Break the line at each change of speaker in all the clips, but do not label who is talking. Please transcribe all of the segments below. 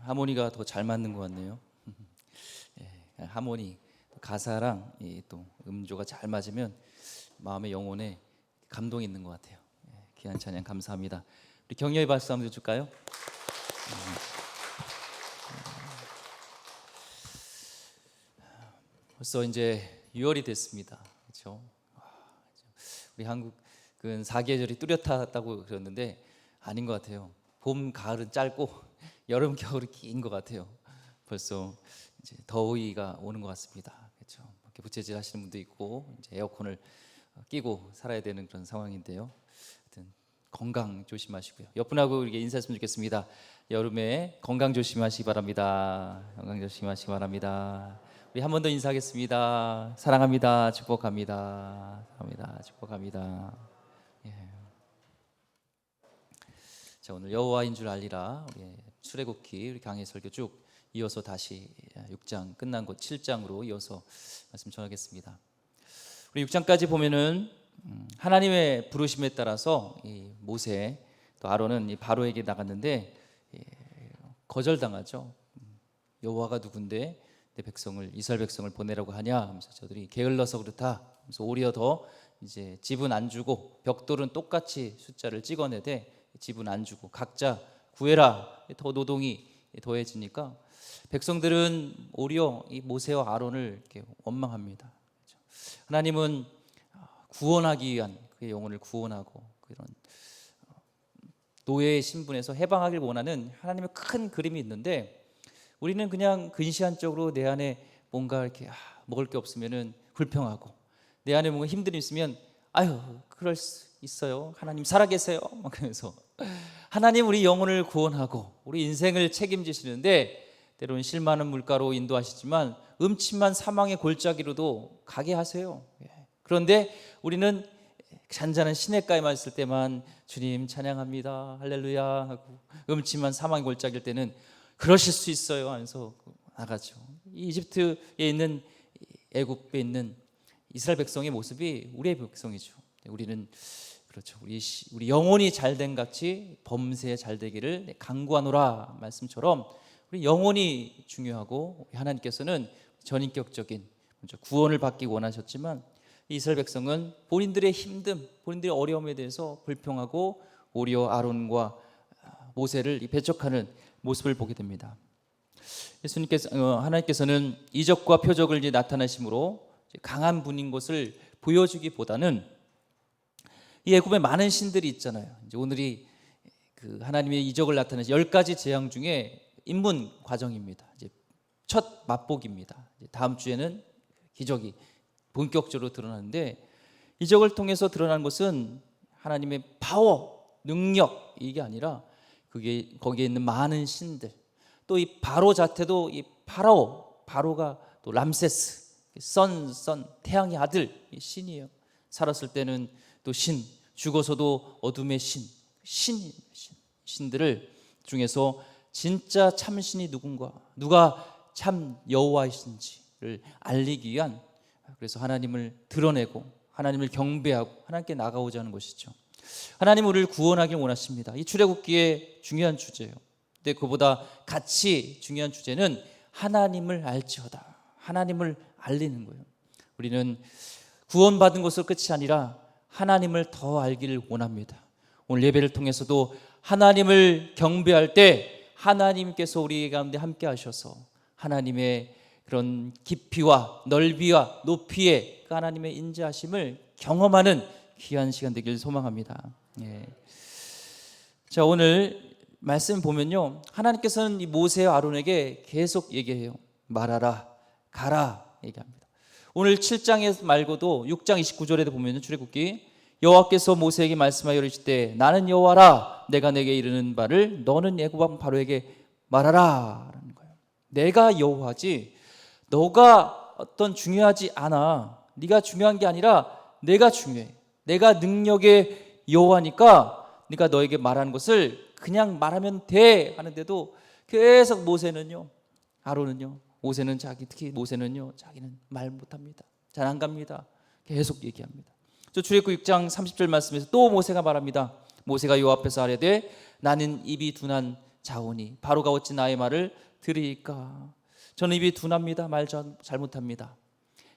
하모니가 더 잘 맞는 것 같네요. 예, 하모니 가사랑 또 음조가 잘 맞으면 마음의 영혼에 감동이 있는 것 같아요. 예, 귀한 찬양 감사합니다. 우리 격려의 박수 한번 줄까요? 벌써 이제 6월이 됐습니다. 그렇죠? 우리 한국은 사계절이 뚜렷하다고 그러는데 아닌 것 같아요. 봄, 가을은 짧고 여름, 겨울이 긴 것 같아요. 벌써 이제 더위가 오는 것 같습니다. 그렇죠? 이렇게 부채질 하시는 분도 있고 이제 에어컨을 끼고 살아야 되는 그런 상황인데요. 하여튼 건강 조심하시고요. 옆분하고 이렇게 인사했으면 좋겠습니다. 여름에 건강 조심하시기 바랍니다. 건강 조심하시기 바랍니다. 우리 한 번 더 인사하겠습니다. 사랑합니다. 축복합니다. 사랑합니다. 축복합니다. 예. 자, 오늘 여호와인 줄 알리라 우리 출애굽기 우리 강의 설교 쭉 이어서 다시 6장 끝난 곳 7장으로 이어서 말씀 전하겠습니다. 우리 6장까지 보면은 하나님의 부르심에 따라서 이 모세 또 아론은 이 바로에게 나갔는데 거절당하죠. 여호와가 누군데 내 백성을 이스라엘 백성을 보내라고 하냐 하면서 저들이 게을러서 그렇다. 그래서 오히려 더 이제 집은 안 주고 벽돌은 똑같이 숫자를 찍어내되 집은 안 주고 각자 구해라. 더 노동이 더해지니까 백성들은 오히려 이 모세와 아론을 이렇게 원망합니다. 하나님은 구원하기 위한 그의 영혼을 구원하고 그런 노예의 신분에서 해방하길 원하는 하나님의 큰 그림이 있는데 우리는 그냥 근시안적으로 내 안에 뭔가 이렇게 먹을 게 없으면은 불평하고 내 안에 뭔가 힘듦이 있으면 아유 그럴 수 있어요. 하나님 살아계세요. 막 그러면서 하나님 우리 영혼을 구원하고 우리 인생을 책임지시는데 때로는 실많은 물가로 인도하시지만 음침한 사망의 골짜기로도 가게 하세요. 그런데 우리는 잔잔한 시냇가에만 있을 때만 주님 찬양합니다 할렐루야 하고 음침한 사망의 골짜기일 때는 그러실 수 있어요 하면서 나가죠. 이 이집트에 있는 애굽에 있는 이스라엘 백성의 모습이 우리의 백성이죠. 우리는 그렇죠. 우리 영혼이 잘된 같이 범사에 잘 되기를 간구하노라 말씀처럼 우리 영혼이 중요하고 하나님께서는 전인격적인 먼저 구원을 받기 원하셨지만 이스라엘 백성은 본인들의 힘듦, 본인들의 어려움에 대해서 불평하고 오히려 아론과 모세를 배척하는 모습을 보게 됩니다. 하나님께서는 이적과 표적을 이제 나타내심으로 강한 분인 것을 보여주기보다는 이 애굽에 많은 신들이 있잖아요. 이제 오늘이 그 하나님의 이적을 나타내신 10가지 재앙 중에 입문 과정입니다. 이제 첫 맛보기입니다. 이제 다음 주에는 기적이 본격적으로 드러나는데 이적을 통해서 드러난 것은 하나님의 파워, 능력 이게 아니라 그게 거기에 있는 많은 신들 또 이 바로 자태도 이 바로가 또 람세스 선 태양의 아들 신이에요. 살았을 때는 또 신, 죽어서도 어둠의 신들을 중에서 진짜 참신이 누가 참 여호와이신지를 알리기 위한 그래서 하나님을 드러내고 하나님을 경배하고 하나님께 나가고자 하는 것이죠. 하나님 우리를 구원하길 원하십니다. 이 출애굽기의 중요한 주제예요. 근데 그보다 같이 중요한 주제는 하나님을 알지어다. 하나님을 알리는 거예요. 우리는 구원받은 것으로 끝이 아니라 하나님을 더 알기를 원합니다. 오늘 예배를 통해서도 하나님을 경배할 때 하나님께서 우리 가운데 함께 하셔서 하나님의 그런 깊이와 넓이와 높이의 그 하나님의 인자하심을 경험하는 귀한 시간 되길 소망합니다. 예. 자, 오늘 말씀 보면요, 하나님께서는 이 모세와 아론에게 계속 얘기해요. 말하라, 가라 얘기합니다. 오늘 7장에 말고도 6장 29절에도 보면 출애굽기 여호와께서 모세에게 말씀하여 이르시되 나는 여호와라 내가 내게 이르는 바를 너는 애굽 왕 바로에게 말하라 라는 거예요. 내가 여호와지 너가 어떤 중요하지 않아. 네가 중요한 게 아니라 내가 중요해. 내가 능력의 여호와니까 네가 너에게 말하는 것을 그냥 말하면 돼 하는데도 계속 모세는요, 아론은요, 특히 모세는요 자기는 말 못합니다. 잘 안 갑니다. 계속 얘기합니다. 저 출애굽기 6장 30절 말씀에서 또 모세가 말합니다. 모세가 여호와 앞에서 아뢰되 나는 입이 둔한 자오니 바로가 어찌 나의 말을 들으리까. 저는 입이 둔합니다. 말 잘못합니다.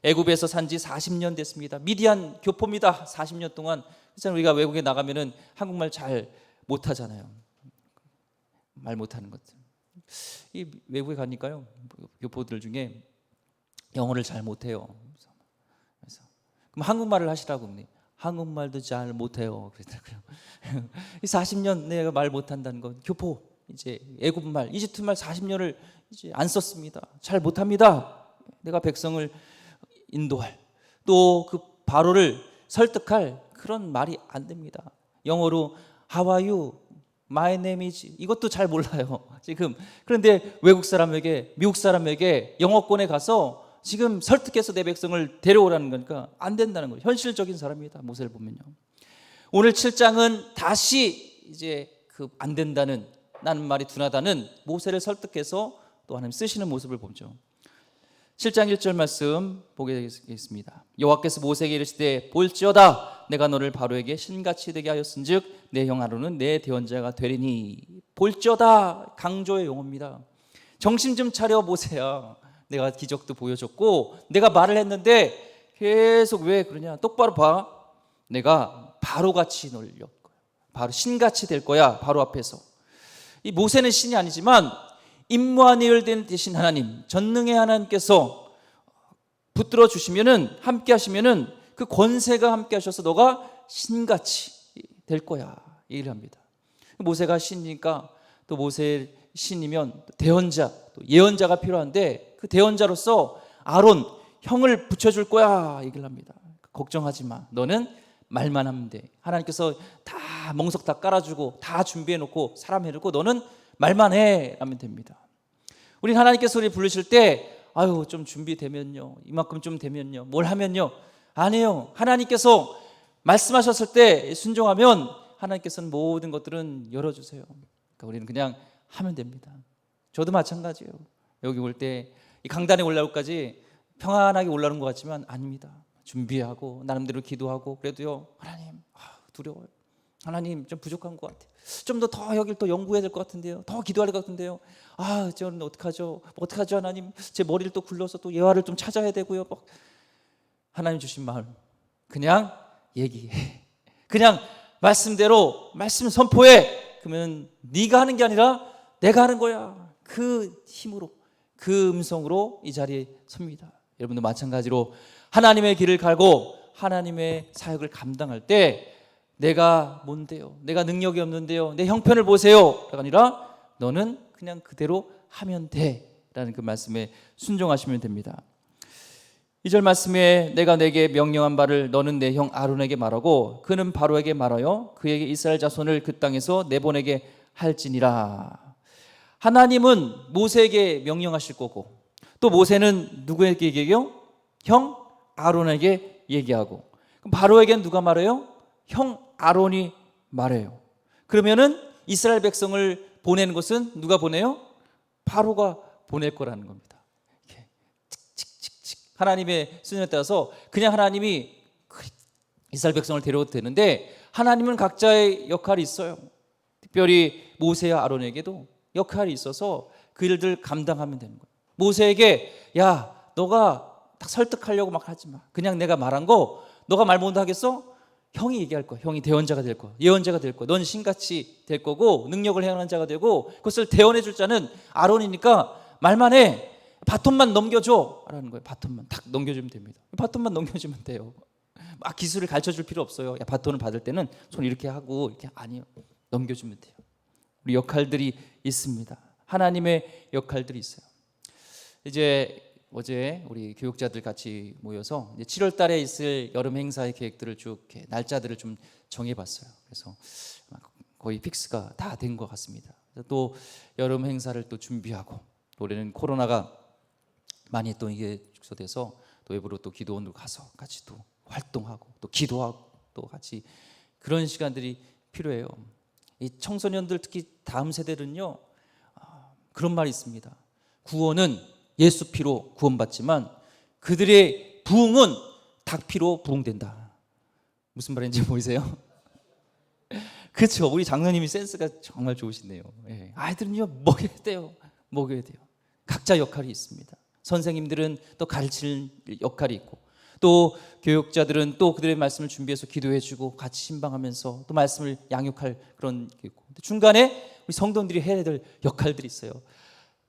애굽에서 산 지 40년 됐습니다. 미디안 교포입니다. 40년 동안. 그래서 우리가 외국에 나가면은 한국말 잘 못하잖아요. 말 못하는 것들. 이 외국에 가니까요, 교포들 중에 영어를 잘 못해요. 그래서 그럼 한국말을 하시라고. 한국말도 잘 못해요. 그러더라고요. 40년 내가 말 못한다는 건 교포, 이제 애굽말, 이집트말 40년을 이제 안 썼습니다. 잘 못합니다. 내가 백성을 인도할, 또 그 바로를 설득할 그런 말이 안 됩니다. 영어로 How are you? My name is, 이것도 잘 몰라요 지금. 그런데 외국 사람에게, 미국 사람에게 영어권에 가서 지금 설득해서 내 백성을 데려오라는 거니까 안 된다는 거예요. 현실적인 사람입니다. 모세를 보면요. 오늘 7장은 다시 이제 그 안 된다는, 나는 말이 둔하다는 모세를 설득해서 또 하나님 쓰시는 모습을 보죠. 7장 1절 말씀 보겠습니다. 여호와께서 모세에게 이르시되 볼지어다 내가 너를 바로에게 신같이 되게 하였은즉 내 형 아론은 내 대언자가 되리니. 볼지어다, 강조의 용어입니다. 정신 좀 차려 모세야. 내가 기적도 보여줬고 내가 말을 했는데 계속 왜 그러냐. 똑바로 봐. 내가 바로같이 너를 엮을 거야. 바로 신같이 될 거야. 바로 앞에서. 이 모세는 신이 아니지만 임무한이을 대신 하나님, 전능의 하나님께서 붙들어 주시면은, 함께 하시면은 그 권세가 함께 하셔서 너가 신같이 될 거야, 얘기를 합니다. 모세가 신이니까 또 모세 신이면 대언자, 또 예언자가 필요한데 그 대언자로서 아론, 형을 붙여줄 거야, 얘기를 합니다. 걱정하지 마. 너는 말만 하면 돼. 하나님께서 다 멍석 다 깔아주고 다 준비해 놓고 사람 해놓고 너는 말만 해 하면 됩니다. 우리 하나님께서 우리 부르실 때 아유 좀 준비되면요, 이만큼 좀 되면요, 뭘 하면요, 아니에요. 하나님께서 말씀하셨을 때 순종하면 하나님께서는 모든 것들은 열어주세요. 그러니까 우리는 그냥 하면 됩니다. 저도 마찬가지예요. 여기 올 때 이 강단에 올라올까지 평안하게 올라오는 것 같지만 아닙니다. 준비하고 나름대로 기도하고 그래도요, 하나님 두려워요. 하나님 좀 부족한 것 같아요. 좀 더 여길 또 연구해야 될 것 같은데요. 더 기도해야 될 것 같은데요. 저는 어떡하죠? 하나님, 제 머리를 또 굴러서 또 예화를 좀 찾아야 되고요. 하나님 주신 마음 그냥 얘기해. 그냥 말씀대로 말씀 선포해. 그러면 네가 하는 게 아니라 내가 하는 거야. 그 힘으로, 그 음성으로 이 자리에 섭니다. 여러분도 마찬가지로 하나님의 길을 갈고 하나님의 사역을 감당할 때 내가 뭔데요? 내가 능력이 없는데요? 내 형편을 보세요. 가 아니라 너는 그냥 그대로 하면 돼 라는 그 말씀에 순종하시면 됩니다. 2절 말씀에 내가 내게 명령한 바를 너는 내 형 아론에게 말하고 그는 바로에게 말하여 그에게 이스라엘 자손을 그 땅에서 내보내게 할지니라. 하나님은 모세에게 명령하실 거고 또 모세는 누구에게 얘기해요? 형 아론에게 얘기하고, 그럼 바로에게는 누가 말해요? 형 아론이 말해요. 그러면은 이스라엘 백성을 보내는 것은 누가 보내요? 바로가 보낼 거라는 겁니다. 이렇게 칙칙칙칙 하나님의 수준에 따라서 그냥 하나님이 이스라엘 백성을 데려도 되는데 하나님은 각자의 역할이 있어요. 특별히 모세와 아론에게도 역할이 있어서 그 일들 감당하면 되는 거예요. 모세에게 야 너가 딱 설득하려고 막 하지 마. 그냥 내가 말한 거 너가 말 못 하겠어? 형이 얘기할 거야. 형이 대언자가 될 거야. 예언자가 될 거야. 넌 신같이 될 거고 능력을 행하는 자가 되고 그것을 대언해 줄 자는 아론이니까 말만 해. 바톤만 넘겨줘 라는 거예요. 바톤만 딱 넘겨주면 됩니다. 바톤만 넘겨주면 돼요. 막 기술을 가르쳐 줄 필요 없어요. 야, 바톤을 받을 때는 손 이렇게 하고 이렇게 아니요. 넘겨주면 돼요. 우리 역할들이 있습니다. 하나님의 역할들이 있어요. 이제 어제 우리 교육자들 같이 모여서 이제 7월 달에 있을 여름 행사의 계획들을 쭉 이렇게 날짜들을 좀 정해봤어요. 그래서 거의 픽스가 다 된 것 같습니다. 또 여름 행사를 또 준비하고, 또 올해는 코로나가 많이 또 이게 축소돼서 또 외부로 또 기도원으로 가서 같이 또 활동하고 또 기도하고 또 같이 그런 시간들이 필요해요. 이 청소년들 특히 다음 세대는요 그런 말이 있습니다. 구원은 예수 피로 구원받지만 그들의 부흥은 닭 피로 부흥된다. 무슨 말인지 보이세요? 그렇죠. 우리 장로님이 센스가 정말 좋으시네요. 예. 아이들은요 먹여야 돼요. 먹여야 돼요. 각자 역할이 있습니다. 선생님들은 또 가르치는 역할이 있고, 또 교육자들은 또 그들의 말씀을 준비해서 기도해주고 같이 신방하면서 또 말씀을 양육할 그런 게 있고, 중간에 우리 성도들이 해야 될 역할들이 있어요.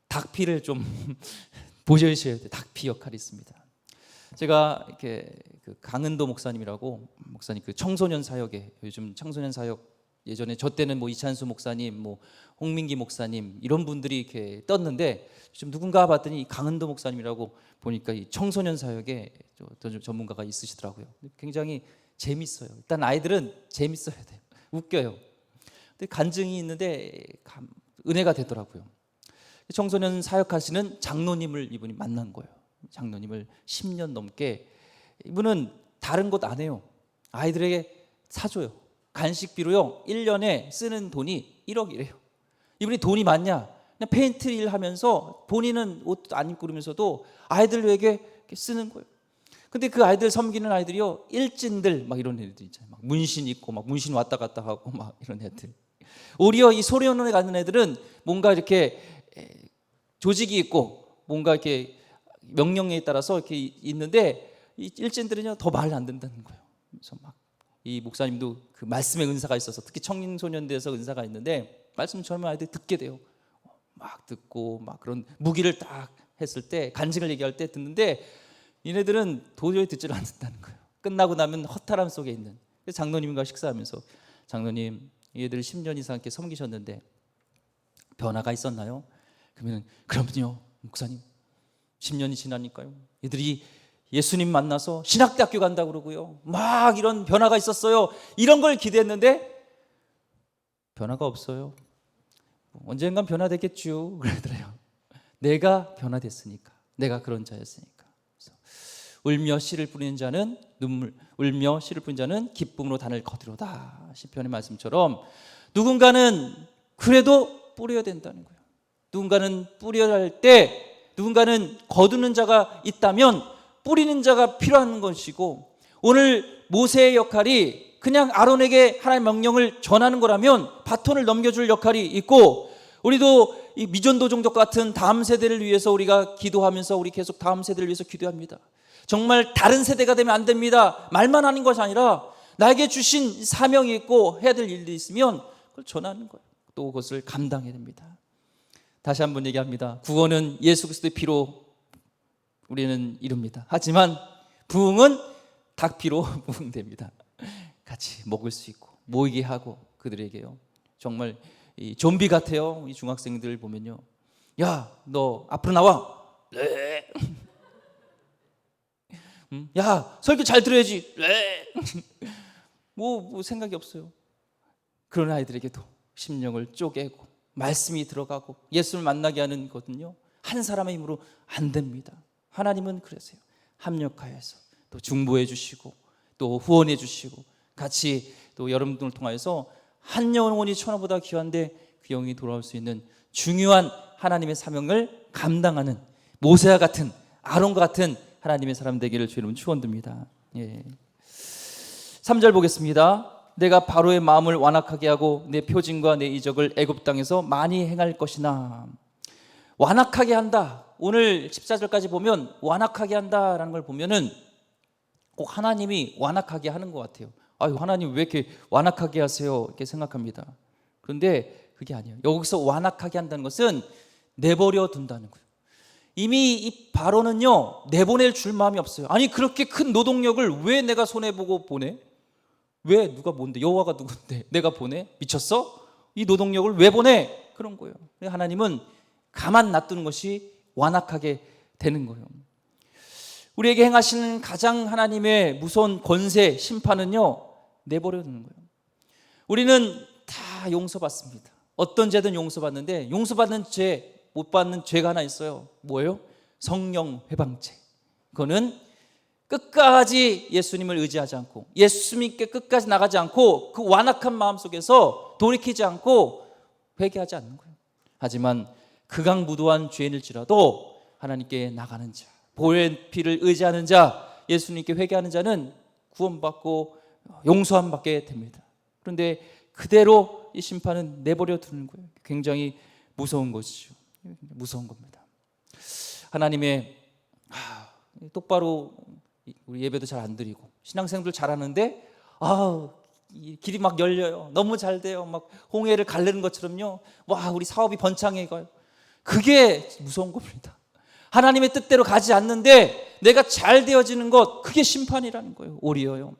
닭피를 좀 보셔야 돼요. 닭피 역할이 있습니다. 제가 이렇게 그 강은도 목사님이라고 목사님, 그 청소년 사역에, 요즘 청소년 사역, 예전에 저 때는 뭐 이찬수 목사님, 뭐 홍민기 목사님 이런 분들이 이렇게 떴는데, 좀 누군가 봤더니 강은도 목사님이라고 보니까 이 청소년 사역에 좀 전문가가 있으시더라고요. 굉장히 재밌어요. 일단 아이들은 재밌어야 돼요. 웃겨요. 근데 간증이 있는데 은혜가 되더라고요. 청소년 사역하시는 장로님을 이분이 만난 거예요. 장로님을 10년 넘게. 이분은 다른 것 안 해요. 아이들에게 사줘요. 간식비로요 1년에 쓰는 돈이 1억이래요. 이분이 돈이 많냐? 그냥 페인트 일 하면서 본인은 옷도 안 입고 그러면서도 아이들에게 쓰는 거예요. 근데 그 아이들 섬기는 아이들이요, 일진들 막 이런 애들 있잖아요. 막 문신 있고 막 문신 왔다 갔다 하고 막 이런 애들. 오히려 이 소련원에 가는 애들은 뭔가 이렇게 조직이 있고 뭔가 이렇게 명령에 따라서 이렇게 있는데, 이 일진들은요 더 말 안 듣는다는 거예요. 그래서 막 이 목사님도 그 말씀의 은사가 있어서, 특히 청소년대에서 은사가 있는데 말씀 전하면 아이들이 듣게 돼요. 막 듣고 막 그런 무기를 딱 했을 때, 간증을 얘기할 때 듣는데, 얘네들은 도저히 듣지를 않는다는 거예요. 끝나고 나면 허탈함 속에 있는. 그래서 장로님과 식사하면서, 장로님, 얘들 10년 이상 이렇게 섬기셨는데 변화가 있었나요? 그러면 그럼요 목사님, 10년이 지나니까요 얘들이 예수님 만나서 신학대학교 간다고 그러고요, 막 이런 변화가 있었어요. 이런 걸 기대했는데 변화가 없어요. 언젠간 변화되겠죠 그러더래요. 내가 변화됐으니까, 내가 그런 자였으니까. 그래서 울며 씨를 뿌리는 자는 울며 씨를 뿌리는 자는 기쁨으로 단을 거두리로다. 시편의 말씀처럼 누군가는 그래도 뿌려야 된다는 거예요. 누군가는 뿌려야 할 때, 누군가는 거두는 자가 있다면 뿌리는 자가 필요한 것이고, 오늘 모세의 역할이 그냥 아론에게 하나님의 명령을 전하는 거라면 바톤을 넘겨줄 역할이 있고, 우리도 이 미전도 종족 같은 다음 세대를 위해서 우리가 기도하면서 우리 계속 다음 세대를 위해서 기도합니다. 정말 다른 세대가 되면 안 됩니다. 말만 하는 것이 아니라 나에게 주신 사명이 있고 해야 될 일이 있으면 그걸 전하는 거예요. 또 그것을 감당해야 됩니다. 다시 한번 얘기합니다. 구원은 예수 그리스도의 피로 우리는 이룹니다. 하지만 부흥은 닭피로 부흥됩니다. 같이 먹을 수 있고 모이게 하고, 그들에게요 정말 이 좀비 같아요. 이 중학생들 보면요, 야 너 앞으로 나와. 네. 야 설교 잘 들어야지. 네. 뭐 생각이 없어요. 그런 아이들에게도 심령을 쪼개고 말씀이 들어가고 예수를 만나게 하는 거든요, 한 사람의 힘으로 안 됩니다. 하나님은 그러세요. 합력하여서 또 중보해 주시고 또 후원해 주시고, 같이 또 여러분들을 통하여서 한 영혼이 천하보다 귀한데 그 영이 돌아올 수 있는 중요한 하나님의 사명을 감당하는 모세와 같은, 아론과 같은 하나님의 사람 되기를 주의 이름으로 축원드립니다. 3절 보겠습니다. 내가 바로의 마음을 완악하게 하고 내 표징과 내 이적을 애굽 땅에서 많이 행할 것이나. 완악하게 한다. 오늘 14절까지 보면 완악하게 한다라는 걸 보면은 꼭 하나님이 완악하게 하는 것 같아요. 아유, 하나님 왜 이렇게 완악하게 하세요? 이렇게 생각합니다. 그런데 그게 아니에요. 여기서 완악하게 한다는 것은 내버려 둔다는 거예요. 이미 이 바로는요 내보낼 줄 마음이 없어요. 아니 그렇게 큰 노동력을 왜 내가 손해보고 보내? 왜? 누가 뭔데? 여호와가 누군데 내가 보내? 미쳤어? 이 노동력을 왜 보내? 그런 거예요. 하나님은 가만 놔두는 것이 완악하게 되는 거예요. 우리에게 행하시는 가장 하나님의 무서운 권세, 심판은요 내버려 두는 거예요. 우리는 다 용서받습니다. 어떤 죄든 용서받는데, 용서받는 죄, 못 받는 죄가 하나 있어요. 뭐예요? 성령 회방죄. 그거는 끝까지 예수님을 의지하지 않고 예수님께 끝까지 나가지 않고 그 완악한 마음 속에서 돌이키지 않고 회개하지 않는 거예요. 하지만 극악무도한 죄인일지라도 하나님께 나가는 자, 보혈의 피를 의지하는 자, 예수님께 회개하는 자는 구원받고 용서함 받게 됩니다. 그런데 그대로 이 심판은 내버려 두는 거예요. 굉장히 무서운 것이죠. 무서운 겁니다. 하나님의 똑바로 우리 예배도 잘 안 드리고 신앙생활도 잘하는데 이 길이 막 열려요. 너무 잘 돼요. 막 홍해를 가르는 것처럼요. 와, 우리 사업이 번창해 가요. 그게 무서운 겁니다. 하나님의 뜻대로 가지 않는데 내가 잘 되어지는 것, 그게 심판이라는 거예요. 오리어요.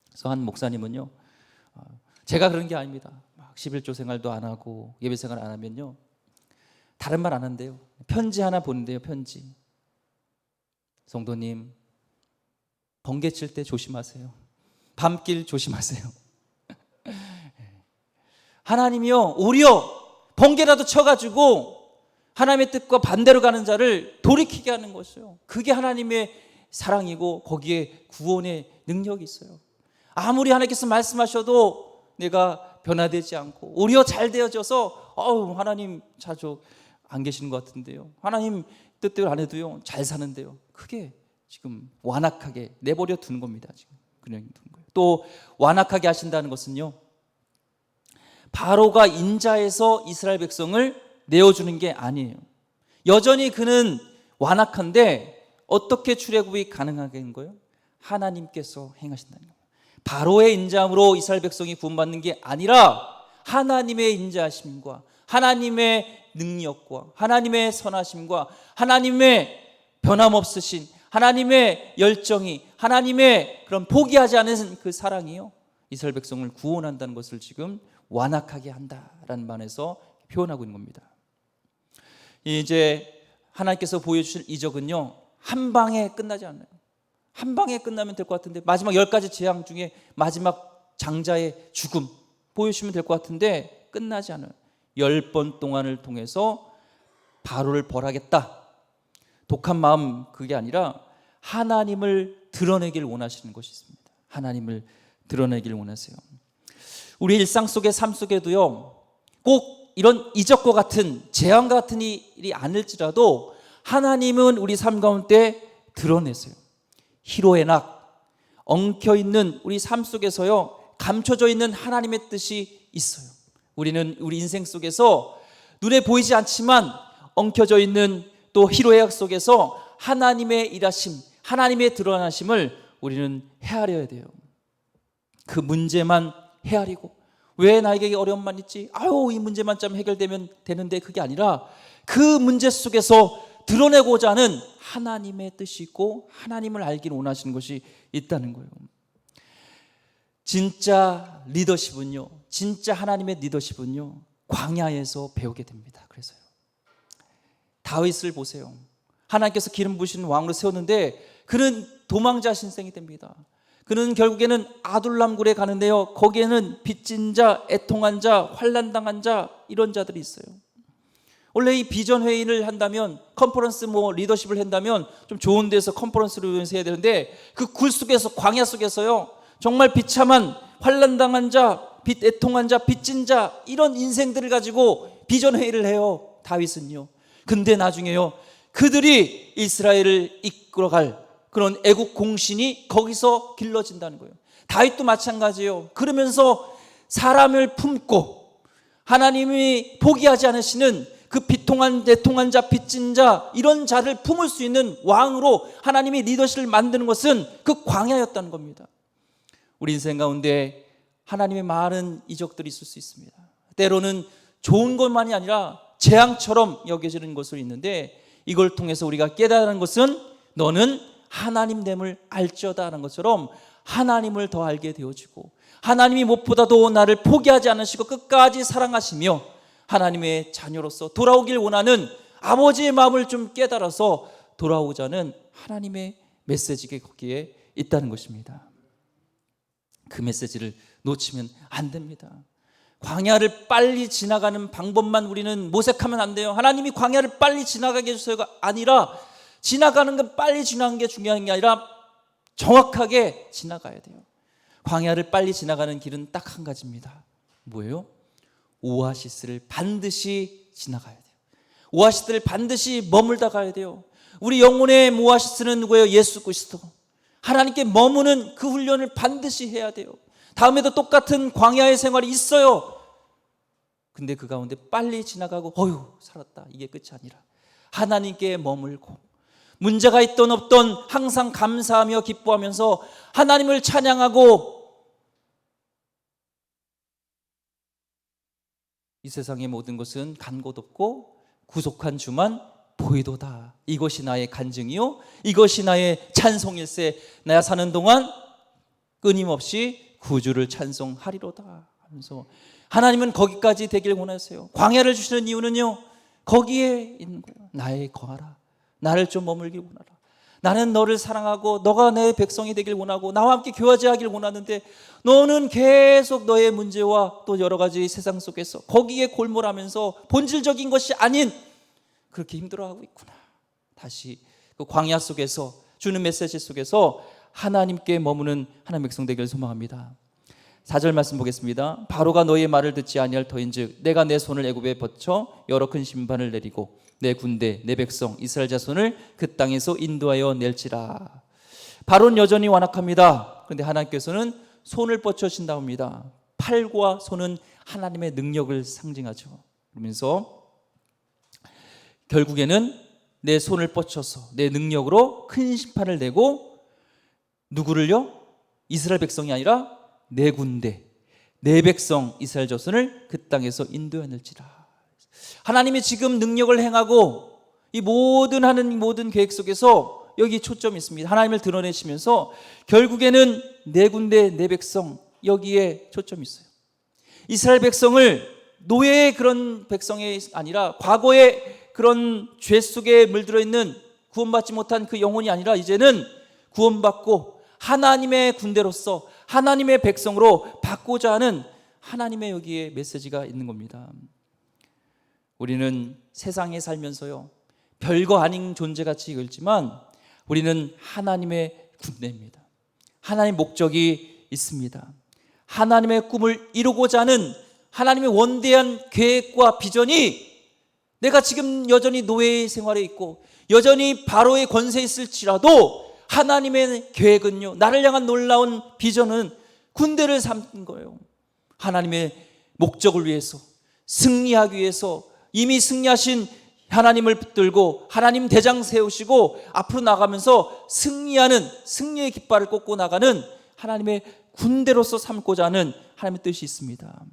그래서 한 목사님은요, 제가 그런 게 아닙니다. 막 11조 생활도 안 하고 예배 생활 안 하면요, 다른 말 안 한대요. 편지 하나 보는데요. 편지. 성도님, 번개 칠 때 조심하세요. 밤길 조심하세요. 하나님이요, 오히려 번개라도 쳐가지고 하나님의 뜻과 반대로 가는 자를 돌이키게 하는 것이요. 그게 하나님의 사랑이고 거기에 구원의 능력이 있어요. 아무리 하나님께서 말씀하셔도 내가 변화되지 않고 오히려 잘 되어져서 하나님 자주 안 계시는 것 같은데요, 하나님 뜻대로 안 해도요 잘 사는데요, 그게 지금 완악하게 내버려 두는 겁니다. 지금 그냥 두는 거예요. 또 완악하게 하신다는 것은요, 바로가 인자해서 이스라엘 백성을 내어주는 게 아니에요. 여전히 그는 완악한데 어떻게 출애굽이 가능하게 된 거예요? 하나님께서 행하신다는 거예요. 바로의 인자함으로 이스라엘 백성이 구원받는 게 아니라 하나님의 인자하심과 하나님의 능력과 하나님의 선하심과 하나님의 변함없으신 하나님의 열정이, 하나님의 그런 포기하지 않은 그 사랑이요, 이스라엘 백성을 구원한다는 것을 지금 완악하게 한다라는 말에서 표현하고 있는 겁니다. 이제 하나님께서 보여주실 이적은요, 한 방에 끝나지 않아요. 한 방에 끝나면 될 것 같은데, 마지막 10가지 재앙 중에 마지막 장자의 죽음 보여주시면 될 것 같은데 끝나지 않아요. 10번 동안을 통해서 바로를 벌하겠다. 독한 마음, 그게 아니라 하나님을 드러내길 원하시는 것이 있습니다. 하나님을 드러내길 원하세요. 우리 일상 속의 삶 속에도요, 꼭 이런 이적과 같은 재앙 같은 일이 아닐지라도 하나님은 우리 삶 가운데 드러내세요. 희로의 낙, 엉켜있는 우리 삶 속에서요, 감춰져 있는 하나님의 뜻이 있어요. 우리는 우리 인생 속에서 눈에 보이지 않지만 엉켜져 있는 또 희로의 약 속에서 하나님의 일하심, 하나님의 드러나심을 우리는 헤아려야 돼요. 그 문제만 헤아리고, 왜 나에게 어려움만 있지? 이 문제만 좀 해결되면 되는데, 그게 아니라 그 문제 속에서 드러내고자 하는 하나님의 뜻이 있고 하나님을 알기를 원하시는 것이 있다는 거예요. 진짜 리더십은요, 진짜 하나님의 리더십은요, 광야에서 배우게 됩니다. 그래서요, 다윗을 보세요. 하나님께서 기름 부으신 왕으로 세웠는데 그는 도망자 신생이 됩니다. 그는 결국에는 아둘람굴에 가는데요, 거기에는 빚진 자, 애통한 자, 환난당한 자, 이런 자들이 있어요. 원래 이 비전 회의를 한다면, 컨퍼런스 리더십을 한다면 좀 좋은 데서 컨퍼런스를 해야 되는데, 그 굴 속에서, 광야 속에서요, 정말 비참한 환난당한 자, 애통한 자, 빚진 자, 이런 인생들을 가지고 비전 회의를 해요, 다윗은요. 근데 나중에요, 그들이 이스라엘을 이끌어갈 그런 애국 공신이 거기서 길러진다는 거예요. 다윗도 마찬가지예요. 그러면서 사람을 품고 하나님이 포기하지 않으시는 그 비통한, 애통한 자, 빚진 자, 이런 자를 품을 수 있는 왕으로 하나님이 리더십을 만드는 것은 그 광야였다는 겁니다. 우리 인생 가운데 하나님의 많은 이적들이 있을 수 있습니다. 때로는 좋은 것만이 아니라 재앙처럼 여겨지는 것이 있는데, 이걸 통해서 우리가 깨달은 것은 너는 하나님됨을 알지어다라는 것처럼 하나님을 더 알게 되어지고, 하나님이 무엇보다도 나를 포기하지 않으시고 끝까지 사랑하시며 하나님의 자녀로서 돌아오길 원하는 아버지의 마음을 좀 깨달아서 돌아오자는 하나님의 메시지가 거기에 있다는 것입니다. 그 메시지를 놓치면 안 됩니다. 광야를 빨리 지나가는 방법만 우리는 모색하면 안 돼요. 하나님이 광야를 빨리 지나가게 해주세요가 아니라, 지나가는 건 빨리 지나가는 게 중요한 게 아니라 정확하게 지나가야 돼요. 광야를 빨리 지나가는 길은 딱 한 가지입니다. 뭐예요? 오아시스를 반드시 지나가야 돼요. 오아시스를 반드시 머물다 가야 돼요. 우리 영혼의 오아시스는 누구예요? 예수 그리스도. 하나님께 머무는 그 훈련을 반드시 해야 돼요. 다음에도 똑같은 광야의 생활이 있어요. 근데 그 가운데 빨리 지나가고 어휴 살았다, 이게 끝이 아니라 하나님께 머물고 문제가 있던 없던 항상 감사하며 기뻐하면서 하나님을 찬양하고, 이 세상의 모든 것은 간 곳 없고 구속한 주만 보이도다. 이것이 나의 간증이요 이것이 나의 찬송일세. 나야 사는 동안 끊임없이 구주를 찬송하리로다 하면서 하나님은 거기까지 되길 원하세요. 광야를 주시는 이유는요, 거기에 있는 거예요. 나의 거하라, 나를 좀 머물길 원하라. 나는 너를 사랑하고 너가 내 백성이 되길 원하고 나와 함께 교화제하길 원하는데 너는 계속 너의 문제와 또 여러 가지 세상 속에서 거기에 골몰하면서 본질적인 것이 아닌 그렇게 힘들어하고 있구나. 다시 그 광야 속에서 주는 메시지 속에서 하나님께 머무는 하나님의 백성 되기를 소망합니다. 4절 말씀 보겠습니다. 바로가 너희의 말을 듣지 아니할 터인즉 내가 내 손을 애굽에 벗쳐 여러 큰 심판을 내리고 내 군대 내 백성 이스라엘 자손을 그 땅에서 인도하여 낼지라. 바로는 여전히 완악합니다. 그런데 하나님께서는 손을 뻗쳐신다 합니다. 팔과 손은 하나님의 능력을 상징하죠. 그러면서 결국에는 내 손을 뻗쳐서 내 능력으로 큰 심판을 내고 누구를요? 이스라엘 백성이 아니라 내 군대 내 백성 이스라엘 자손을 그 땅에서 인도하늘지라. 하나님이 지금 능력을 행하고 이 모든 하는 모든 계획 속에서 여기 초점이 있습니다. 하나님을 드러내시면서 결국에는 내 군대 내 백성, 여기에 초점이 있어요. 이스라엘 백성을 노예의 그런 백성이 아니라 과거의 그런 죄 속에 물들어 있는 구원받지 못한 그 영혼이 아니라 이제는 구원받고 하나님의 군대로서 하나님의 백성으로 받고자 하는 하나님의 여기에 메시지가 있는 겁니다. 우리는 세상에 살면서요 별거 아닌 존재같이 여기지만 우리는 하나님의 군대입니다. 하나님의 목적이 있습니다. 하나님의 꿈을 이루고자 하는 하나님의 원대한 계획과 비전이, 내가 지금 여전히 노예의 생활에 있고 여전히 바로의 권세에 있을지라도 하나님의 계획은요, 나를 향한 놀라운 비전은 군대를 삼는 거예요. 하나님의 목적을 위해서, 승리하기 위해서 이미 승리하신 하나님을 붙들고 하나님 대장 세우시고 앞으로 나가면서 승리하는, 승리의 깃발을 꽂고 나가는 하나님의 군대로서 삼고자 하는 하나님의 뜻이 있습니다.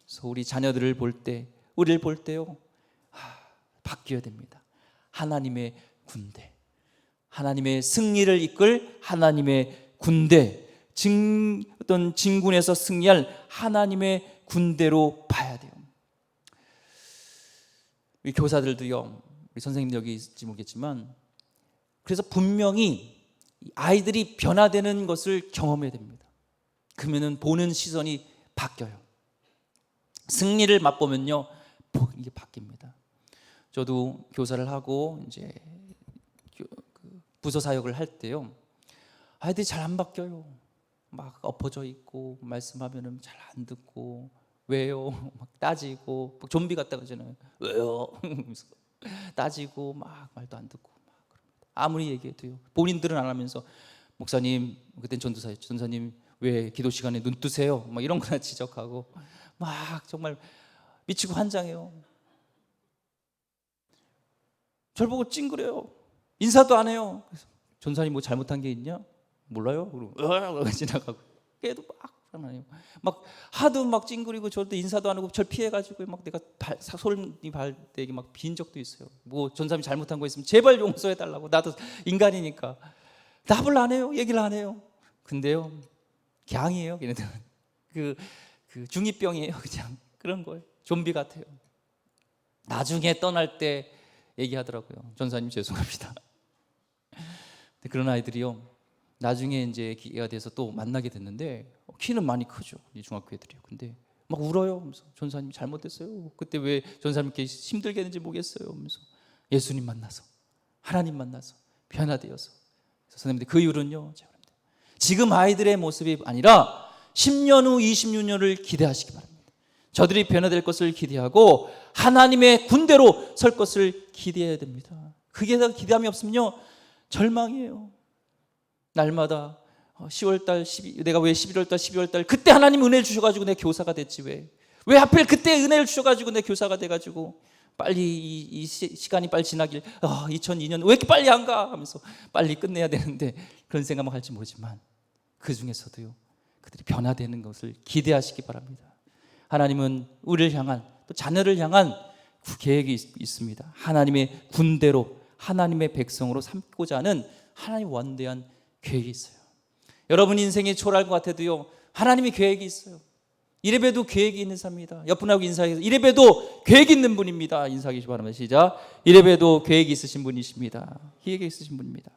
그래서 우리 자녀들을 볼 때, 우리를 볼 때요, 바뀌어야 됩니다. 하나님의 군대, 하나님의 승리를 이끌 하나님의 군대, 어떤 진군에서 승리할 하나님의 군대로 봐야 돼요. 우리 교사들도요, 우리 선생님 여기 있을지 모르겠지만, 그래서 분명히 아이들이 변화되는 것을 경험해야 됩니다. 그러면은 보는 시선이 바뀌어요. 승리를 맛보면요, 이게 바뀝니다. 저도 교사를 하고 이제 부서 사역을 할 때요, 아이들이 잘 안 바뀌어요. 막 엎어져 있고 말씀하면은 잘 안 듣고, 왜요? 막 따지고, 막 좀비 같다 그러잖아요. 왜요? 따지고 막 말도 안 듣고 막 그럽니다. 아무리 얘기해도요, 본인들은 안 하면서 목사님, 그땐 전도사였죠. 전사님 왜 기도 시간에 눈 뜨세요? 막 이런 거나 지적하고 막 정말 미치고 환장해요. 저를 보고 찡그려요. 인사도 안 해요. 그래서 전사님 뭐 잘못한 게 있냐? 몰라요? 그러고 지나가고, 걔도 막 하나요. 막 하도 막 찡그리고 저도 인사도 안 하고 절 피해가지고 막 내가 소름이 발되게 막 빈 적도 있어요. 뭐 전사님이 잘못한 거 있으면 제발 용서해 달라고. 나도 인간이니까. 답을 안 해요. 얘기를 안 해요. 근데요, 갱이에요. 걔네들은 그 중2병이에요. 그냥 그런 거예요. 좀비 같아요. 나중에 떠날 때 얘기하더라고요. 전사님 죄송합니다. 그런 아이들이요, 나중에 이제 기회가 돼서 또 만나게 됐는데 키는 많이 크죠, 이 중학교 애들이요. 근데 막 울어요. 그래서 전사님 잘못됐어요. 그때 왜 전사님 이렇게 힘들게 했는지 모르겠어요. 그래서 예수님 만나서, 하나님 만나서 변화되어서. 그래서 선생님들, 그 이유는요, 지금 아이들의 모습이 아니라 10년 후 26년을 기대하시기 바랍니다. 저들이 변화될 것을 기대하고 하나님의 군대로 설 것을 기대해야 됩니다. 그게 기대함이 없으면요, 절망이에요. 날마다 10월달, 내가 왜 11월달, 12월달 그때 하나님 은혜를 주셔가지고 내 교사가 됐지 왜 하필 그때 은혜를 주셔가지고 내 교사가 돼가지고 빨리 이 시간이 빨리 지나길 2002년 왜 이렇게 빨리 안 가? 하면서 빨리 끝내야 되는데 그런 생각만 할지 모르지만 그 중에서도요 그들이 변화되는 것을 기대하시기 바랍니다. 하나님은 우리를 향한 또 자녀를 향한 계획이 있습니다. 하나님의 군대로 하나님의 백성으로 삼고자 하는 하나님의 원대한 계획이 있어요. 여러분 인생이 초라할 것 같아도요 하나님의 계획이 있어요. 이래봬도 계획이 있는 사람입니다. 옆 분하고 인사해서 이래봬도 계획이 있는 분입니다. 인사하기 바랍니다. 시작. 이래봬도 계획이 있으신 분이십니다. 계획이 있으신 분입니다.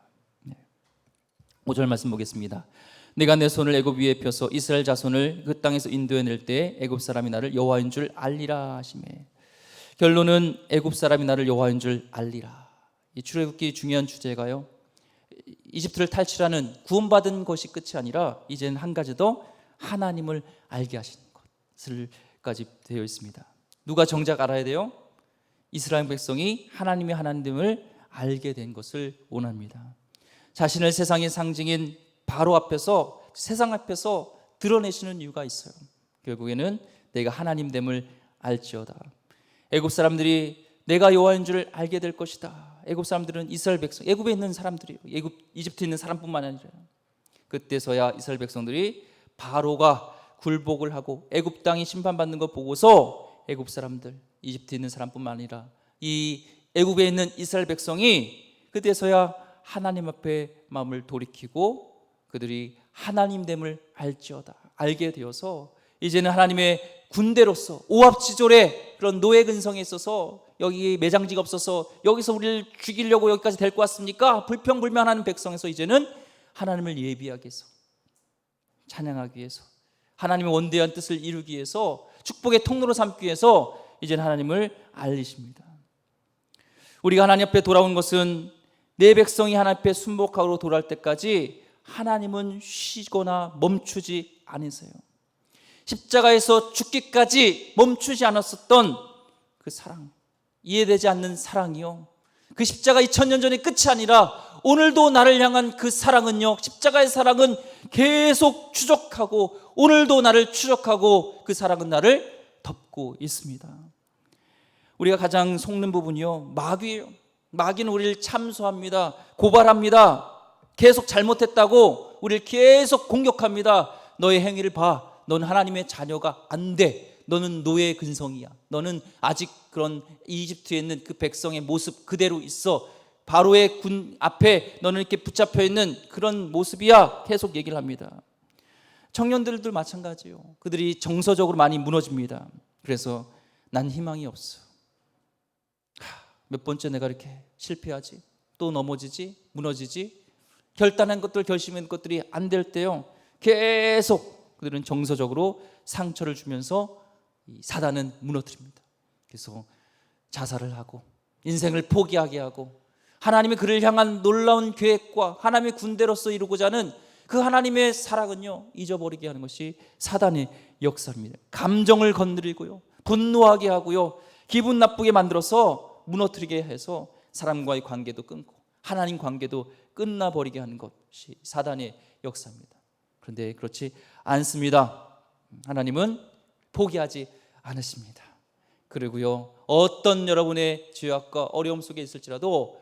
5절 말씀 보겠습니다. 내가 내 손을 애굽 위에 펴서 이스라엘 자손을 그 땅에서 인도해낼 때 애굽 사람이 나를 여호와인 줄 알리라 하시매. 결론은 애굽 사람이 나를 여호와인 줄 알리라. 이 출애굽기 중요한 주제가요 이집트를 탈출하는 구원받은 것이 끝이 아니라 이제는 한 가지 더 하나님을 알게 하시는 것을까지 되어 있습니다. 누가 정작 알아야 돼요? 이스라엘 백성이 하나님의 하나님을 알게 된 것을 원합니다. 자신을 세상의 상징인 바로 앞에서 세상 앞에서 드러내시는 이유가 있어요. 결국에는 내가 하나님됨을 알지어다. 애굽 사람들이 내가 여호와인 줄 알게 될 것이다. 애굽 사람들은 이스라엘 백성, 애굽에 있는 사람들이에요. 이집트에 있는 사람뿐만 아니라 그때서야 이스라엘 백성들이 바로가 굴복을 하고 애굽 땅이 심판받는 거 보고서 애굽 사람들, 이집트에 있는 사람뿐만 아니라 이 애굽에 있는 이스라엘 백성이 그때서야 하나님 앞에 마음을 돌이키고 그들이 하나님됨을 알지어다. 알게 되어서 이제는 하나님의 군대로서 오합지졸의 그런 노예 근성에 있어서 여기 매장지가 없어서 여기서 우리를 죽이려고 여기까지 데리고 왔습니까? 불평불만하는 백성에서 이제는 하나님을 예비하기 위해서 찬양하기 위해서 하나님의 원대한 뜻을 이루기 위해서 축복의 통로로 삼기 위해서 이제는 하나님을 알리십니다. 우리가 하나님 앞에 돌아온 것은 내 백성이 하나님 앞에 순복하고 돌아올 때까지 하나님은 쉬거나 멈추지 않으세요. 십자가에서 죽기까지 멈추지 않았었던 그 사랑, 이해되지 않는 사랑이요 그 십자가 2000년 전의 끝이 아니라 오늘도 나를 향한 그 사랑은요 십자가의 사랑은 계속 추적하고 오늘도 나를 추적하고 그 사랑은 나를 덮고 있습니다. 우리가 가장 속는 부분이요 마귀예요. 마귀는 우리를 참소합니다. 고발합니다. 계속 잘못했다고 우리를 계속 공격합니다. 너의 행위를 봐. 넌 하나님의 자녀가 안 돼. 너는 노예 근성이야. 너는 아직 그런 이집트에 있는 그 백성의 모습 그대로 있어. 바로의 군 앞에 너는 이렇게 붙잡혀 있는 그런 모습이야. 계속 얘기를 합니다. 청년들도 마찬가지예요. 그들이 정서적으로 많이 무너집니다. 그래서 난 희망이 없어. 몇 번째 내가 이렇게 실패하지? 또 넘어지지? 무너지지? 결단한 것들, 결심한 것들이 안 될 때요 계속 그들은 정서적으로 상처를 주면서 사단은 무너뜨립니다. 그래서 자살을 하고 인생을 포기하게 하고 하나님의 그를 향한 놀라운 계획과 하나님의 군대로서 이루고자 하는 그 하나님의 사랑은요 잊어버리게 하는 것이 사단의 역사입니다. 감정을 건드리고요 분노하게 하고요 기분 나쁘게 만들어서 무너뜨리게 해서 사람과의 관계도 끊고 하나님 관계도 끝나버리게 하는 것이 사단의 역사입니다. 그런데 그렇지 않습니다. 하나님은 포기하지 않으십니다. 그리고요 어떤 여러분의 죄악과 어려움 속에 있을지라도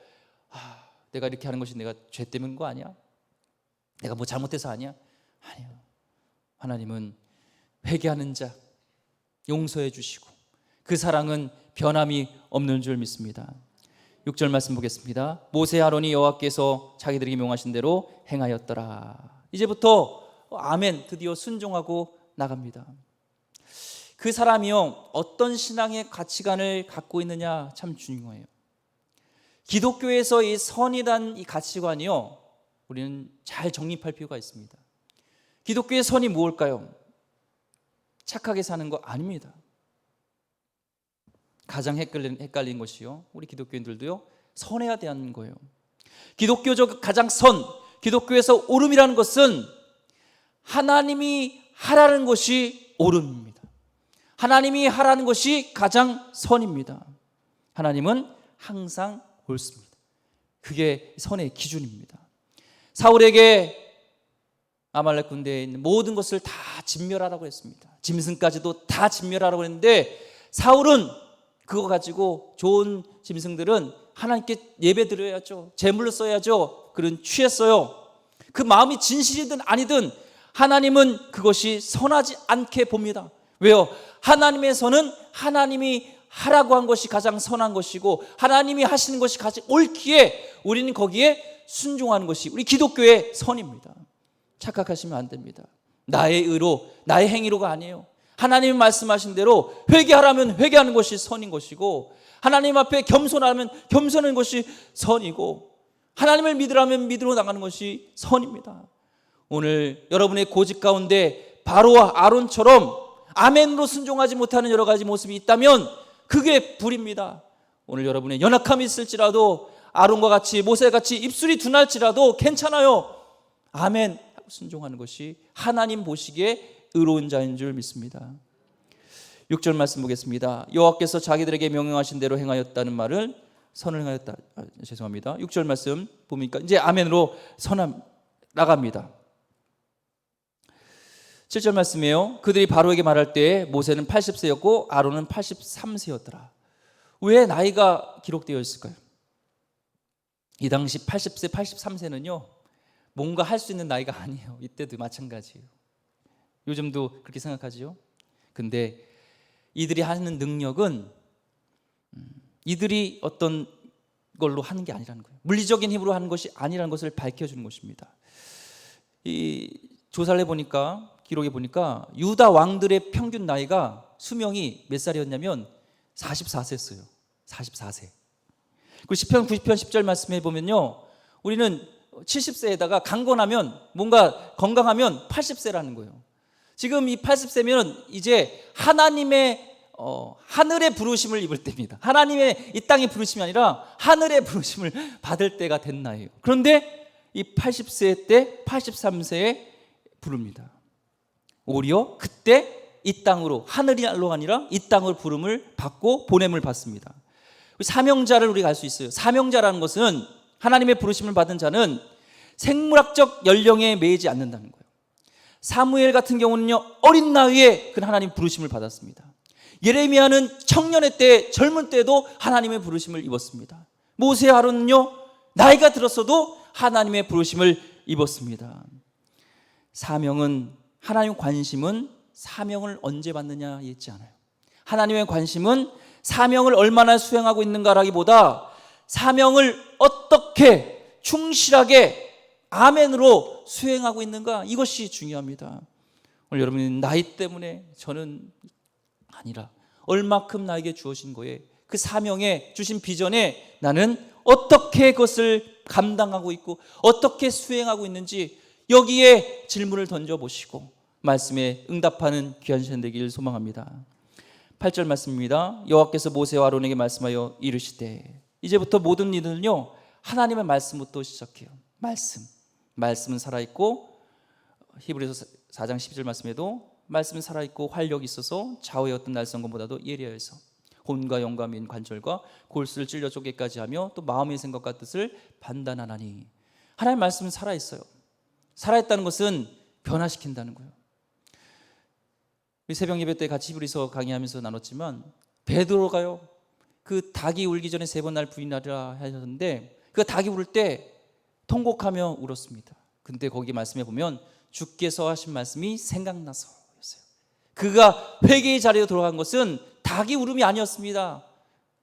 내가 이렇게 하는 것이 내가 죄 때문인 거 아니야? 내가 뭐 잘못해서 아니야? 아니요. 하나님은 회개하는 자 용서해 주시고 그 사랑은 변함이 없는 줄 믿습니다. 6절 말씀 보겠습니다. 모세 아론이 여호와께서 자기들에게 명하신 대로 행하였더라. 이제부터 아멘 드디어 순종하고 나갑니다. 그 사람이요 어떤 신앙의 가치관을 갖고 있느냐 참 중요해요. 기독교에서 이 선이란 이 가치관이요 우리는 잘 정립할 필요가 있습니다. 기독교의 선이 무엇일까요? 착하게 사는 거 아닙니다. 가장 헷갈린 것이요 우리 기독교인들도요 선해야 되는 거예요. 기독교적 가장 기독교에서 옳음이라는 것은 하나님이 하라는 것이 옳음입니다. 하나님이 하라는 것이 가장 선입니다. 하나님은 항상 옳습니다. 그게 선의 기준입니다. 사울에게 아말렉 군대에 있는 모든 것을 다 진멸하라고 했습니다. 짐승까지도 다 진멸하라고 했는데 사울은 그거 가지고 좋은 짐승들은 하나님께 예배 드려야죠, 제물로 써야죠, 그런 취했어요. 그 마음이 진실이든 아니든 하나님은 그것이 선하지 않게 봅니다. 왜요? 하나님의 선은 하나님이 하라고 한 것이 가장 선한 것이고 하나님이 하시는 것이 가장 옳기에 우리는 거기에 순종하는 것이 우리 기독교의 선입니다. 착각하시면 안 됩니다. 나의 의로, 나의 행위로가 아니에요. 하나님이 말씀하신 대로 회개하라면 회개하는 것이 선인 것이고 하나님 앞에 겸손하면 겸손한 것이 선이고 하나님을 믿으라면 믿으러 나가는 것이 선입니다. 오늘 여러분의 고집 가운데 바로와 아론처럼 아멘으로 순종하지 못하는 여러 가지 모습이 있다면 그게 불입니다. 오늘 여러분의 연약함이 있을지라도 아론과 같이 모세같이 입술이 둔할지라도 괜찮아요. 아멘 하고 순종하는 것이 하나님 보시기에 의로운 자인 줄 믿습니다. 6절 말씀 보겠습니다. 여호와께서 자기들에게 명령하신 대로 행하였다는 말을 선을 행하였다. 죄송합니다. 6절 말씀 보니까 이제 아멘으로 선함 나갑니다. 7절 말씀이에요. 그들이 바로에게 말할 때 모세는 80세였고 아론은 83세였더라. 왜 나이가 기록되어 있을까요? 이 당시 80세, 83세는요 뭔가 할 수 있는 나이가 아니에요. 이때도 마찬가지예요. 요즘도 그렇게 생각하지요. 근데 이들이 하는 능력은 이들이 어떤 걸로 하는 게 아니라는 거예요. 물리적인 힘으로 하는 것이 아니라는 것을 밝혀주는 것입니다. 이 조사를 해보니까 기록에 보니까 유다 왕들의 평균 나이가 수명이 몇 살이었냐면 44세였어요. 44세. 그리고 시편 90편 10절 말씀해 보면요 우리는 70세에다가 강건하면 뭔가 건강하면 80세라는 거예요. 지금 이 80세면 이제 하나님의 하늘의 부르심을 입을 때입니다. 하나님의 이 땅의 부르심이 아니라 하늘의 부르심을 받을 때가 된 나이에요. 그런데 이 80세 때 83세에 부릅니다. 오히려 그때 이 땅으로 하늘이로 아니라 이 땅으로 부름을 받고 보냄을 받습니다. 사명자를 우리가 알 수 있어요. 사명자라는 것은 하나님의 부르심을 받은 자는 생물학적 연령에 매이지 않는다는 거예요. 사무엘 같은 경우는요 어린 나이에 그 하나님 부르심을 받았습니다. 예레미야는 청년의 때 젊은 때도 하나님의 부르심을 입었습니다. 모세 아론은요 나이가 들었어도 하나님의 부르심을 입었습니다. 사명은 하나님 관심은 사명을 언제 받느냐 있지 않아요. 하나님의 관심은 사명을 얼마나 수행하고 있는가라기보다 사명을 어떻게 충실하게 아멘으로 수행하고 있는가 이것이 중요합니다. 오늘 여러분이 나이 때문에 저는 아니라 얼마큼 나에게 주어진 거에 그 사명에 주신 비전에 나는 어떻게 그것을 감당하고 있고 어떻게 수행하고 있는지 여기에 질문을 던져보시고 말씀에 응답하는 귀한 시간 되기를 소망합니다. 8절 말씀입니다. 여호와께서 모세와 아론에게 말씀하여 이르시되 이제부터 모든 이들은요 하나님의 말씀부터 시작해요. 말씀은 살아있고 히브리서 4장 12절 말씀에도 말씀은 살아있고 활력이 있어서 좌우의 어떤 날성검보다도 예리하여서 혼과 영과 민 관절과 골수를 찔러 쪼개까지 하며 또 마음의 생각과 뜻을 판단하나니 하나님의 말씀은 살아있어요. 살아있다는 것은 변화시킨다는 거예요. 우리 새벽 예배 때 같이 히브리서 강의하면서 나눴지만 베드로가요 그 닭이 울기 전에 3번 날 부인하리라 하셨는데 그 닭이 울을 때 통곡하며 울었습니다. 근데 거기 말씀해 보면 주께서 하신 말씀이 생각나서였어요. 그가 회개의 자리로 돌아간 것은 닭이 울음이 아니었습니다.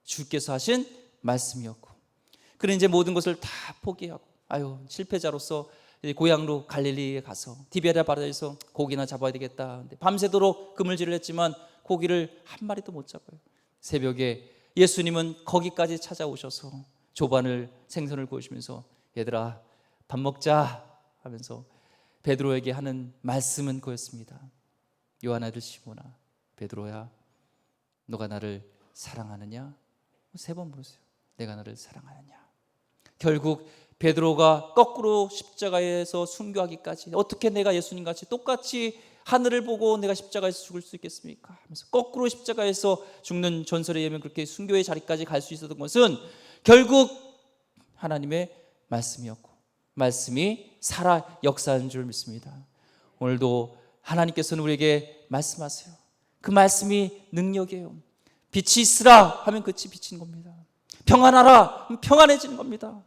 주께서 하신 말씀이었고 그는 이제 모든 것을 다 포기하고 실패자로서 고향로 갈릴리에 가서 디베랴 바다에서 고기나 잡아야 되겠다. 밤새도록 그물질을 했지만 고기를 한 마리도 못 잡아요. 새벽에 예수님은 거기까지 찾아오셔서 조반을 생선을 구우시면서 얘들아 밥 먹자 하면서 베드로에게 하는 말씀은 그였습니다. 요한 아들 시몬아 베드로야 너가 나를 사랑하느냐? 3번 물으세요. 내가 너를 사랑하느냐? 결국 베드로가 거꾸로 십자가에서 순교하기까지 어떻게 내가 예수님같이 똑같이 하늘을 보고 내가 십자가에서 죽을 수 있겠습니까? 하면서 거꾸로 십자가에서 죽는 전설에 의하면 그렇게 순교의 자리까지 갈 수 있었던 것은 결국 하나님의 말씀이었고 말씀이 살아 역사하는 줄 믿습니다. 오늘도 하나님께서는 우리에게 말씀하세요. 그 말씀이 능력이에요. 빛이 있으라 하면 그치 비치는 겁니다. 평안하라 하면 평안해지는 겁니다.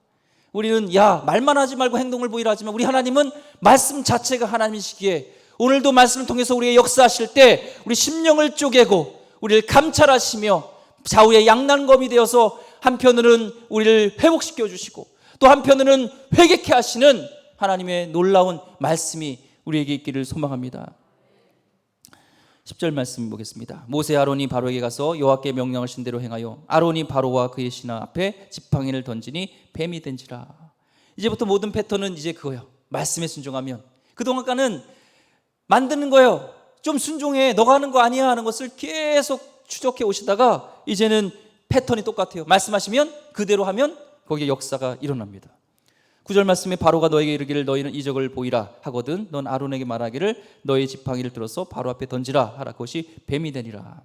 우리는 말만 하지 말고 행동을 보이라 하지만 우리 하나님은 말씀 자체가 하나님이시기에 오늘도 말씀을 통해서 우리의 역사하실 때 우리 심령을 쪼개고 우리를 감찰하시며 좌우의 양난검이 되어서 한편으로는 우리를 회복시켜 주시고 또 한편으로는 회개케 하시는 하나님의 놀라운 말씀이 우리에게 있기를 소망합니다. 10절 말씀 보겠습니다. 모세 아론이 바로에게 가서 여호와께 명령하신 대로 행하여 아론이 바로와 그의 신하 앞에 지팡이를 던지니 뱀이 된지라. 이제부터 모든 패턴은 이제 그거예요. 말씀에 순종하면. 그동안까는 만드는 거예요. 좀 순종해, 너가 하는 거 아니야 하는 것을 계속 추적해 오시다가 이제는 패턴이 똑같아요. 말씀하시면 그대로 하면 거기에 역사가 일어납니다. 9절 말씀에 바로가 너에게 이르기를 너희는 이적을 보이라 하거든 넌 아론에게 말하기를 너의 지팡이를 들어서 바로 앞에 던지라 하라. 그것이 뱀이 되니라.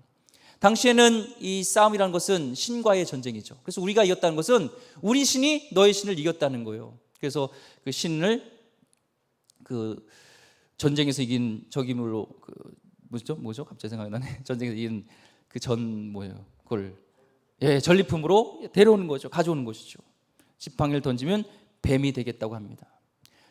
당시에는 이 싸움이라는 것은 신과의 전쟁이죠. 그래서 우리가 이겼다는 것은 우리 신이 너의 신을 이겼다는 거예요. 그래서 그 신을 그 전쟁에서 이긴 적임으로 뭐죠? 갑자기 생각이 나네. 전쟁에서 이긴 그 뭐예요? 그걸 전리품으로 데려오는 거죠. 가져오는 것이죠. 지팡이를 던지면 뱀이 되겠다고 합니다.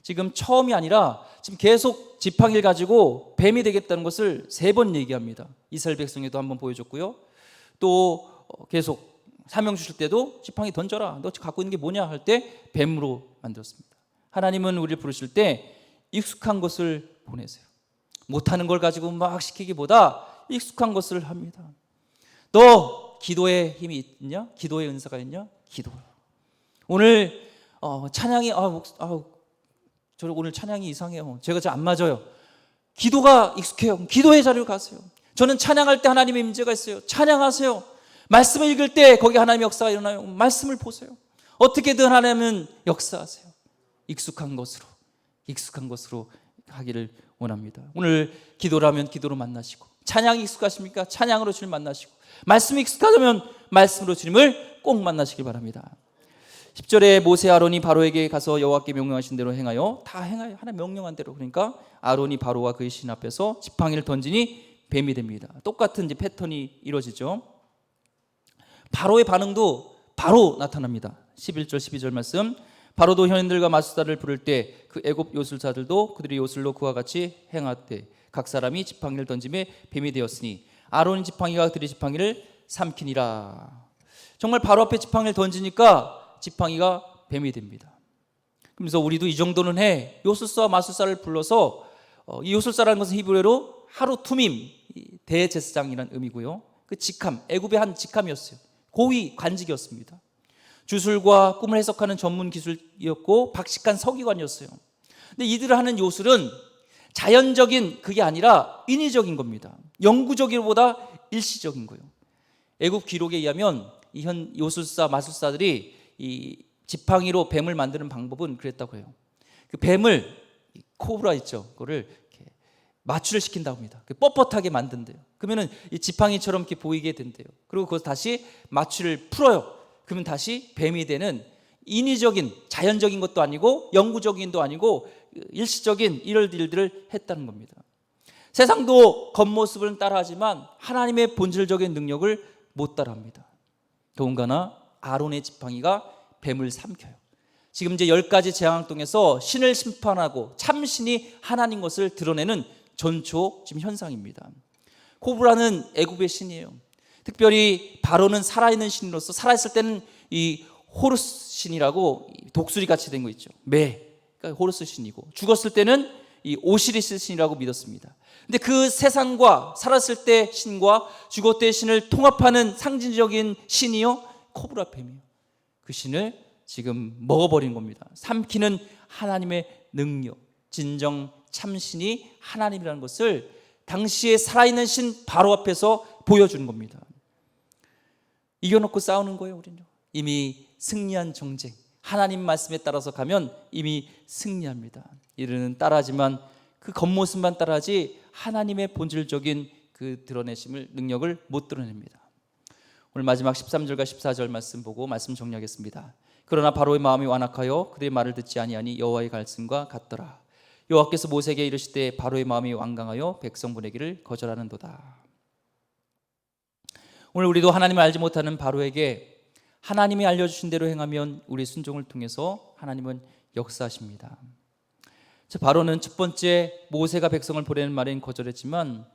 지금 처음이 아니라 지금 계속 지팡이를 가지고 뱀이 되겠다는 것을 3번 얘기합니다. 이스라엘 백성에도 한번 보여줬고요. 또 계속 사명 주실 때도 지팡이 던져라. 너 갖고 있는 게 뭐냐 할 때 뱀으로 만들었습니다. 하나님은 우리를 부르실 때 익숙한 것을 보내세요. 못하는 걸 가지고 막 시키기보다 익숙한 것을 합니다. 너 기도에 힘이 있냐? 기도의 은사가 있냐? 기도. 오늘 찬양이 저 오늘 찬양이 이상해요. 제가 잘 안 맞아요. 기도가 익숙해요. 기도의 자리로 가세요. 저는 찬양할 때 하나님의 임재가 있어요. 찬양하세요. 말씀을 읽을 때 거기 하나님의 역사가 일어나요. 말씀을 보세요. 어떻게든 하나님은 역사하세요. 익숙한 것으로 하기를 원합니다. 오늘 기도라면 기도로 만나시고, 찬양이 익숙하십니까? 찬양으로 주님 만나시고, 말씀이 익숙하다면 말씀으로 주님을 꼭 만나시길 바랍니다. 10절에 모세 아론이 바로에게 가서 여호와께 명령하신 대로 행하여 다 행하여 하나님 명령한 대로. 그러니까 아론이 바로와 그의 신 앞에서 지팡이를 던지니 뱀이 됩니다. 똑같은 이제 패턴이 이루어지죠. 바로의 반응도 바로 나타납니다. 11절 12절 말씀. 바로도 현인들과 마술사를 부를 때 그 애굽 요술사들도 그들이 요술로 그와 같이 행하되 각 사람이 지팡이를 던짐에 뱀이 되었으니 아론의 지팡이가 그들의 지팡이를 삼키니라. 정말 바로 앞에 지팡이를 던지니까 지팡이가 뱀이 됩니다. 그래서 우리도 이 정도는 해. 요술사와 마술사를 불러서 이 요술사라는 것은 히브리어로 하루 투밈, 대제사장이라는 의미고요. 그 직함, 애굽의 한 직함이었어요. 고위 관직이었습니다. 주술과 꿈을 해석하는 전문 기술이었고 박식한 서기관이었어요. 근데 이들을 하는 요술은 자연적인 그게 아니라 인위적인 겁니다. 영구적이보다 일시적인 거예요. 애굽 기록에 의하면 이 현 요술사, 마술사들이 이 지팡이로 뱀을 만드는 방법은 그랬다고 해요. 그 뱀을 코브라 있죠. 그거를 이렇게 마취를 시킨다고 합니다. 뻣뻣하게 만든대요. 그러면은 이 지팡이처럼 이렇게 보이게 된대요. 그리고 그것을 다시 마취를 풀어요. 그러면 다시 뱀이 되는 인위적인 자연적인 것도 아니고 영구적인도 아니고 일시적인 이런 일들을 했다는 겁니다. 세상도 겉모습을 따라하지만 하나님의 본질적인 능력을 못 따라합니다. 더군다나 아론의 지팡이가 뱀을 삼켜요. 지금 이제 10가지 재앙동에서 신을 심판하고 참신이 하나님 것을 드러내는 전초 지금 현상입니다. 코브라는 애굽의 신이에요. 특별히 바로는 살아있는 신으로서 살아있을 때는 이 호루스 신이라고 독수리 같이 된 거 있죠. 그러니까 호루스 신이고 죽었을 때는 이 오시리스 신이라고 믿었습니다. 근데 그 세상과 살았을 때 신과 죽었을 때 신을 통합하는 상징적인 신이요 코브라 뱀이에요. 그 신을 지금 먹어버린 겁니다. 삼키는 하나님의 능력, 진정 참신이 하나님이라는 것을 당시에 살아있는 신 바로 앞에서 보여주는 겁니다. 이겨놓고 싸우는 거예요. 우리는 이미 승리한 정쟁, 하나님 말씀에 따라서 가면 이미 승리합니다. 이들은 따라하지만 그 겉모습만 따라하지 하나님의 본질적인 그 드러내심을 능력을 못 드러냅니다. 오늘 마지막 13절과 14절 말씀 보고 말씀 정리하겠습니다. 그러나 바로의 마음이 완악하여 그들의 말을 듣지 아니하니 여호와의 말씀과 같더라. 여호와께서 모세에게 이르시되 바로의 마음이 완강하여 백성 보내기를 거절하는도다. 오늘 우리도 하나님을 알지 못하는 바로에게 하나님이 알려주신 대로 행하면 우리 순종을 통해서 하나님은 역사하십니다. 바로는 첫 번째 모세가 백성을 보내는 말엔 거절했지만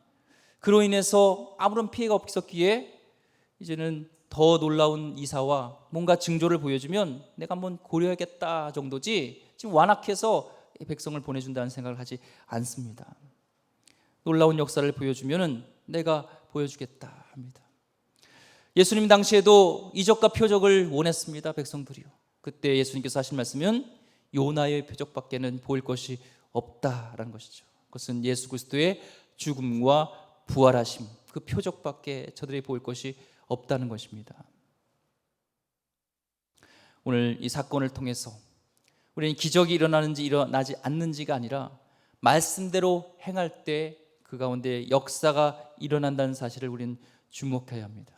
그로 인해서 아무런 피해가 없었기에 이제는 더 놀라운 이사와 뭔가 징조를 보여주면 내가 한번 고려하겠다 정도지 지금 완악해서 백성을 보내준다는 생각을 하지 않습니다. 놀라운 역사를 보여주면 내가 보여주겠다 합니다. 예수님 당시에도 이적과 표적을 원했습니다. 백성들이요. 그때 예수님께서 하신 말씀은 요나의 표적밖에는 보일 것이 없다라는 것이죠. 그것은 예수 그리스도의 죽음과 부활하심, 그 표적밖에 저들이 보일 것이 없다는 것입니다. 오늘 이 사건을 통해서 우리는 기적이 일어나는지 일어나지 않는지가 아니라 말씀대로 행할 때 그 가운데 역사가 일어난다는 사실을 우리는 주목해야 합니다.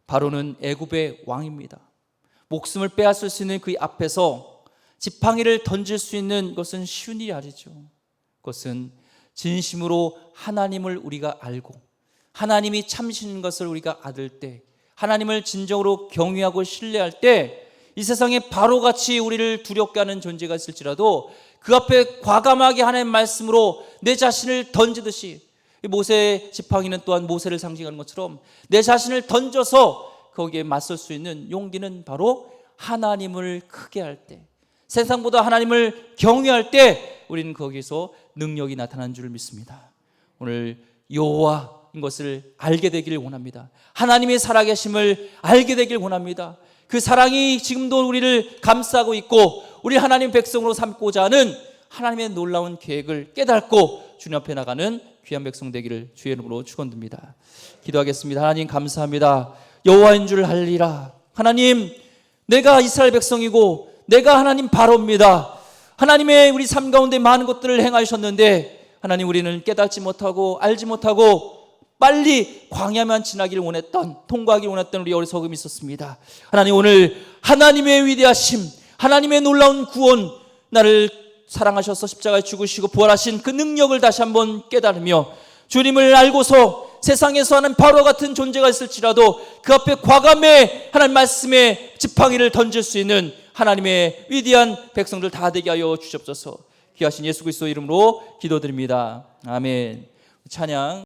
바로는 애굽의 왕입니다. 목숨을 빼앗을 수 있는 그 앞에서 지팡이를 던질 수 있는 것은 쉬운 일이 아니죠. 그것은 진심으로 하나님을 우리가 알고 하나님이 참신인 것을 우리가 알을 때, 하나님을 진정으로 경외하고 신뢰할 때 이 세상에 바로같이 우리를 두렵게 하는 존재가 있을지라도 그 앞에 과감하게 하나님의 말씀으로 내 자신을 던지듯이, 모세의 지팡이는 또한 모세를 상징하는 것처럼 내 자신을 던져서 거기에 맞설 수 있는 용기는 바로 하나님을 크게 할 때, 세상보다 하나님을 경외할 때 우리는 거기서 능력이 나타나는 줄 믿습니다. 오늘 여호와인 것을 알게 되기를 원합니다. 하나님의 살아계심을 알게 되길 원합니다. 그 사랑이 지금도 우리를 감싸고 있고 우리 하나님 백성으로 삼고자 하는 하나님의 놀라운 계획을 깨닫고 주님 앞에 나가는 귀한 백성 되기를 주의 이름으로 축원드립니다. 기도하겠습니다. 하나님 감사합니다. 여호와인 줄 알리라. 하나님, 내가 이스라엘 백성이고 내가 하나님 바로입니다. 하나님의 우리 삶 가운데 많은 것들을 행하셨는데 하나님, 우리는 깨닫지 못하고 알지 못하고 빨리 광야만 지나기를 원했던, 통과하기를 원했던 우리 어리석음이 있었습니다. 하나님, 오늘 하나님의 위대하심, 하나님의 놀라운 구원, 나를 사랑하셔서 십자가에 죽으시고 부활하신 그 능력을 다시 한번 깨달으며 주님을 알고서 세상에서 하는 바로 같은 존재가 있을지라도 그 앞에 과감히 하나님 말씀에 지팡이를 던질 수 있는 하나님의 위대한 백성들 다 되게 하여 주시옵소서. 귀하신 예수 그리스도 이름으로 기도드립니다. 아멘. 찬양.